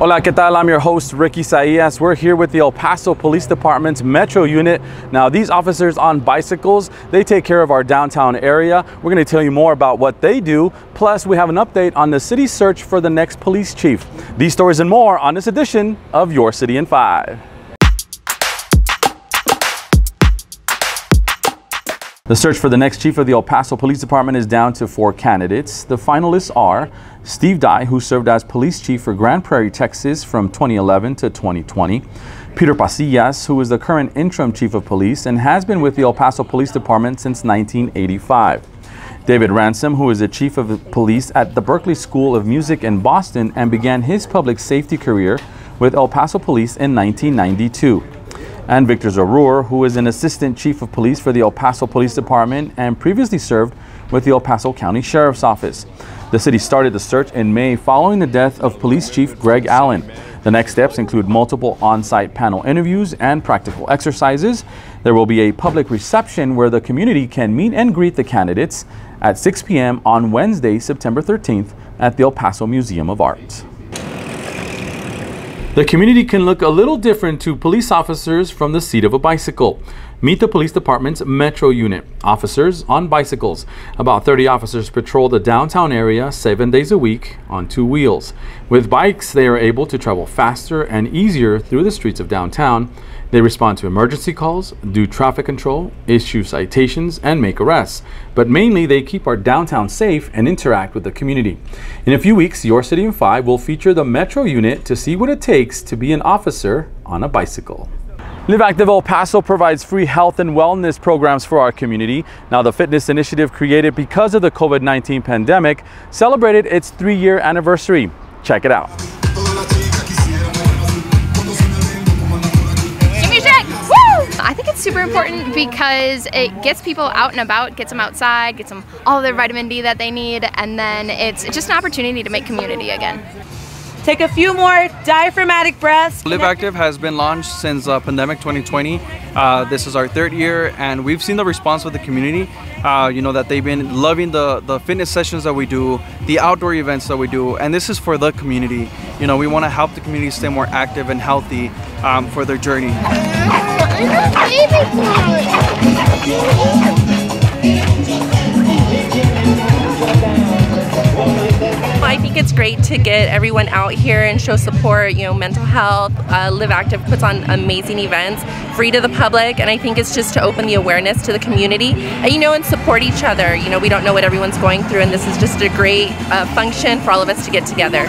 Hola, ¿qué tal? I'm your host, Ricky Saillas. We're here with the El Paso Police Department's Metro Unit. Now, these officers on bicycles, they take care of our downtown area. We're going to tell you more about what they do. Plus, we have an update on the city's search for the next police chief. These stories and more on this edition of Your City in 5. The search for the next chief of the El Paso Police Department is down to 4 candidates. The finalists are Steve Dye, who served as police chief for Grand Prairie, Texas from 2011 to 2020. Peter Pasillas, who is the current interim chief of police and has been with the El Paso Police Department since 1985. David Ransom, who is the chief of police at the Berkeley School of Music in Boston and began his public safety career with El Paso Police in 1992. And Victor Zarur, who is an assistant chief of police for the El Paso Police Department and previously served with the El Paso County Sheriff's Office. The city started the search in May following the death of Police Chief Greg Allen. The next steps include multiple on-site panel interviews and practical exercises. There will be a public reception where the community can meet and greet the candidates at 6 p.m. on Wednesday, September 13th at the El Paso Museum of Art. The community can look a little different to police officers from the seat of a bicycle. Meet the police department's Metro Unit, officers on bicycles. About 30 officers patrol the downtown area 7 days a week on 2 wheels. With bikes, they are able to travel faster and easier through the streets of downtown. They respond to emergency calls, do traffic control, issue citations, and make arrests. But mainly, they keep our downtown safe and interact with the community. In a few weeks, Your City in 5 will feature the Metro Unit to see what it takes to be an officer on a bicycle. Live Active El Paso provides free health and wellness programs for our community. Now, the fitness initiative created because of the COVID-19 pandemic celebrated its 3-year anniversary. Check it out. I think it's super important because it gets people out and about, gets them outside, gets them all their vitamin D that they need, and then it's just an opportunity to make community again. Take a few more diaphragmatic breaths. Live Active has been launched since pandemic 2020. This is our 3rd year, and we've seen the response with the community. That they've been loving the fitness sessions that we do, the outdoor events that we do, and this is for the community. We want to help the community stay more active and healthy for their journey. I think it's great to get everyone out here and show support, mental health. Live Active puts on amazing events, free to the public, and I think it's just to open the awareness to the community, and support each other. We don't know what everyone's going through, and this is just a great function for all of us to get together.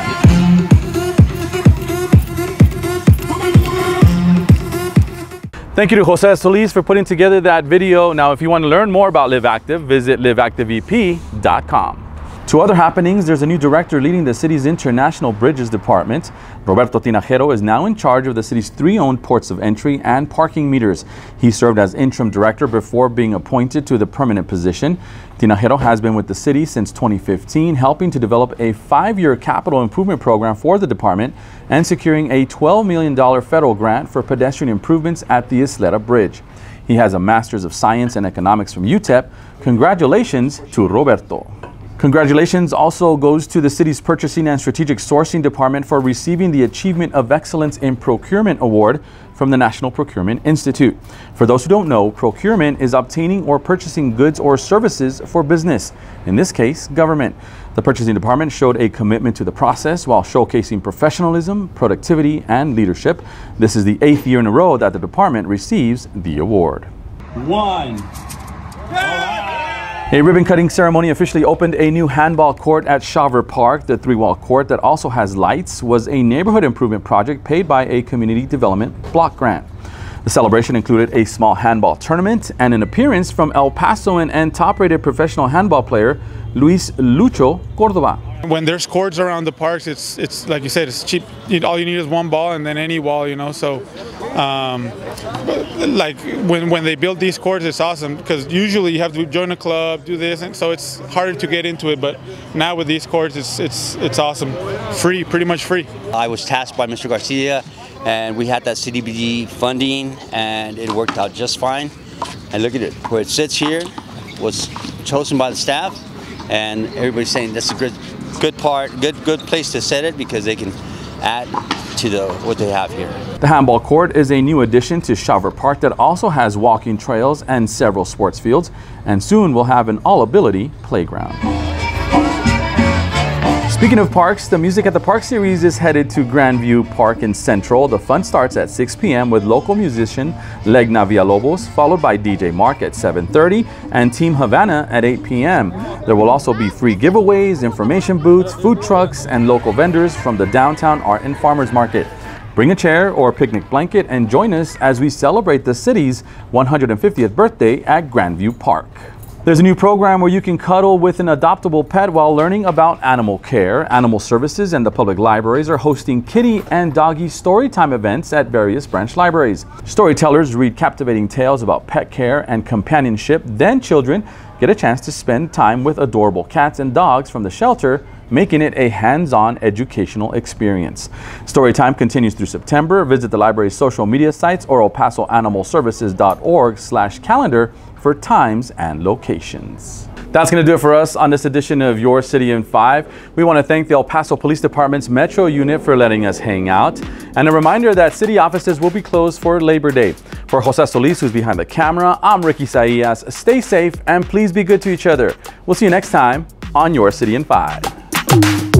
Thank you to Jose Solis for putting together that video. Now, if you want to learn more about Live Active, visit liveactiveep.com. To other happenings, there's a new director leading the city's International Bridges Department. Roberto Tinajero is now in charge of the city's 3 owned ports of entry and parking meters. He served as interim director before being appointed to the permanent position. Tinajero has been with the city since 2015, helping to develop a 5-year capital improvement program for the department and securing a $12 million federal grant for pedestrian improvements at the Isleta Bridge. He has a Master's of Science and Economics from UTEP. Congratulations to Roberto. Congratulations also goes to the city's Purchasing and Strategic Sourcing Department for receiving the Achievement of Excellence in Procurement Award from the National Procurement Institute. For those who don't know, procurement is obtaining or purchasing goods or services for business, in this case, government. The Purchasing Department showed a commitment to the process while showcasing professionalism, productivity, and leadership. This is the 8th year in a row that the department receives the award. A ribbon-cutting ceremony officially opened a new handball court at Shawver Park. The 3-wall court that also has lights was a neighborhood improvement project paid by a community development block grant. The celebration included a small handball tournament and an appearance from El Pasoan and top-rated professional handball player Luis Lucho Cordova. When there's courts around the parks, it's like you said, it's cheap. All you need is one ball and then any wall, So, like when they build these courts, it's awesome because usually you have to join a club, do this, and so it's harder to get into it. But now with these courts, it's awesome, free, pretty much free. I was tasked by Mr. Garcia, and we had that CDBG funding, and it worked out just fine. And look at it, where it sits here was chosen by the staff, and everybody's saying that's a good place to set it because they can add to what they have here. The handball court is a new addition to Shawver Park that also has walking trails and several sports fields, and soon will have an all-ability playground. Speaking of parks, the Music at the Park series is headed to Grandview Park in Central. The fun starts at 6 p.m. with local musician Legna Villalobos, followed by DJ Mark at 7:30 and Team Havana at 8 p.m. There will also be free giveaways, information booths, food trucks, and local vendors from the downtown art and farmers market. Bring a chair or picnic blanket and join us as we celebrate the city's 150th birthday at Grandview Park. There's a new program where you can cuddle with an adoptable pet while learning about animal care. Animal Services and the public libraries are hosting kitty and doggy storytime events at various branch libraries. Storytellers read captivating tales about pet care and companionship. Then children get a chance to spend time with adorable cats and dogs from the shelter, making it a hands-on educational experience. Storytime continues through September. Visit the library's social media sites or elpasoanimalservices.org/calendar for times and locations. That's going to do it for us on this edition of Your City in 5. We want to thank the El Paso Police Department's Metro Unit for letting us hang out. And a reminder that city offices will be closed for Labor Day. For Jose Solis, who's behind the camera, I'm Ricky Saillas. Stay safe and please be good to each other. We'll see you next time on Your City in 5.